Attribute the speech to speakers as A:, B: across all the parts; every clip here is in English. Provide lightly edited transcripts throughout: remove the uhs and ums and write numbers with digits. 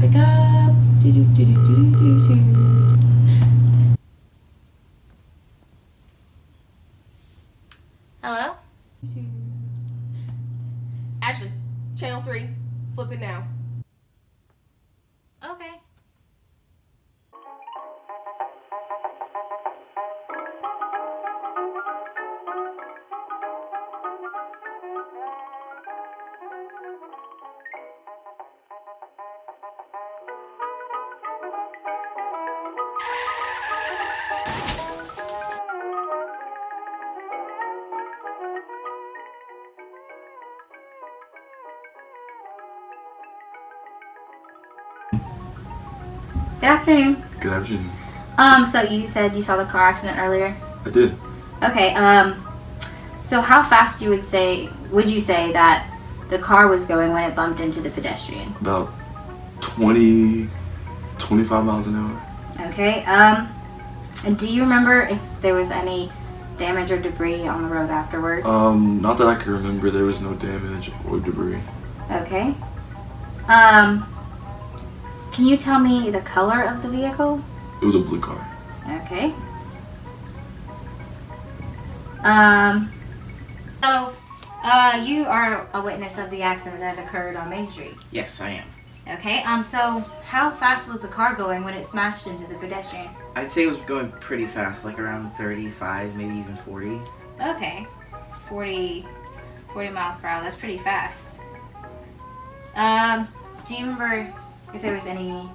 A: Pick up. Do, do, do, do, do, do, do.
B: Hello?
A: Ashley, channel 3. Flip it now.
B: Okay. Good afternoon.
C: Good afternoon.
B: So you said you saw the car accident earlier?
C: I did.
B: Okay, so how fast would you say that the car was going when it bumped into the pedestrian?
C: About 20, 25 miles an hour.
B: Okay, and do you remember if there was any damage or debris on the road afterwards?
C: Not that I can remember. There was no damage or debris.
B: Okay. Can you tell me the color of the vehicle?
C: It was a blue car.
B: Okay. You are a witness of the accident that occurred on Main Street.
D: Yes, I am.
B: Okay, so how fast was the car going when it smashed into the pedestrian?
D: I'd say it was going pretty fast, like around 35, maybe even 40.
B: Okay, 40 miles per hour, that's pretty fast. Do you remember if there was any,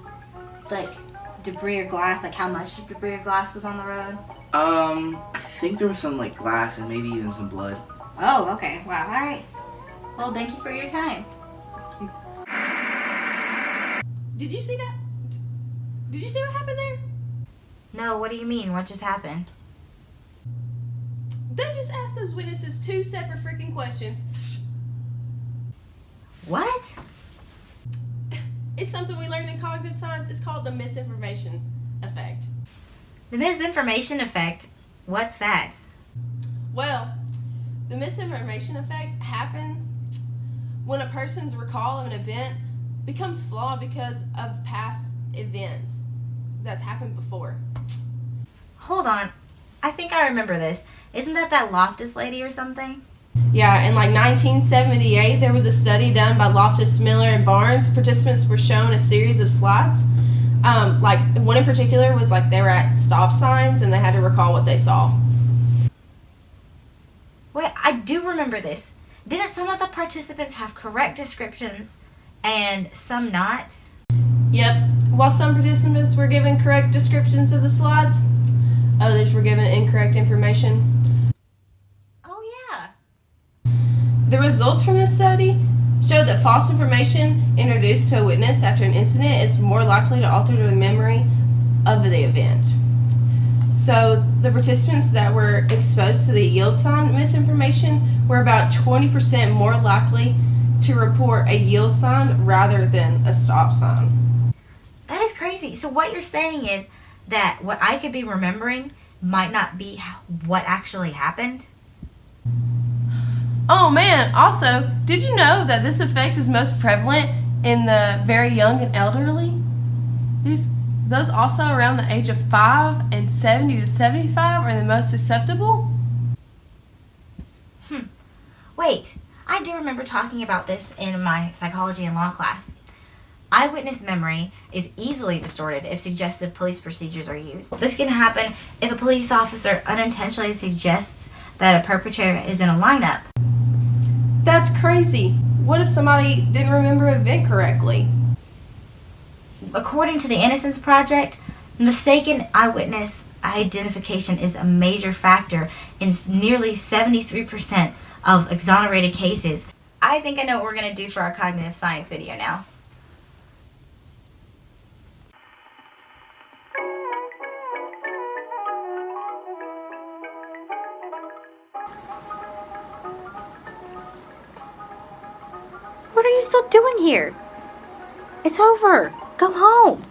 B: like, debris or glass, like how much debris or glass was on the road?
D: I think there was some, like, glass and maybe even some blood.
B: Oh, okay, wow, alright. Well, thank you for your time.
A: Did you see that? Did you see what happened there?
B: No, what do you mean? What just happened?
A: They just asked those witnesses 2 separate freaking questions.
B: What?
A: It's something we learned in cognitive science. It's called the misinformation effect.
B: The misinformation effect? What's that?
A: Well, the misinformation effect happens when a person's recall of an event becomes flawed because of past events that's happened before.
B: Hold on. I think I remember this. Isn't that Loftus lady or something?
A: Yeah, in like 1978, there was a study done by Loftus, Miller, and Barnes. Participants were shown a series of slides. Like one in particular was like they were at stop signs and they had to recall what they saw.
B: Wait, I do remember this. Didn't some of the participants have correct descriptions and some not?
A: Yep. While some participants were given correct descriptions of the slides, others were given incorrect information.
B: Oh, yeah.
A: The results from this study showed that false information introduced to a witness after an incident is more likely to alter the memory of the event. So the participants that were exposed to the yield sign misinformation were about 20% more likely to report a yield sign rather than a stop sign.
B: That is crazy. So what you're saying is that what I could be remembering might not be what actually happened?
A: Oh man, also, did you know that this effect is most prevalent in the very young and elderly? Those also around the age of 5 and 70 to 75 are the most susceptible?
B: Wait, I do remember talking about this in my psychology and law class. Eyewitness memory is easily distorted if suggestive police procedures are used. This can happen if a police officer unintentionally suggests that a perpetrator is in a lineup.
A: That's crazy. What if somebody didn't remember an event correctly?
B: According to the Innocence Project, mistaken eyewitness identification is a major factor in nearly 73% of exonerated cases. I think I know what we're going to do for our cognitive science video now. What are you still doing here? It's over. Go home.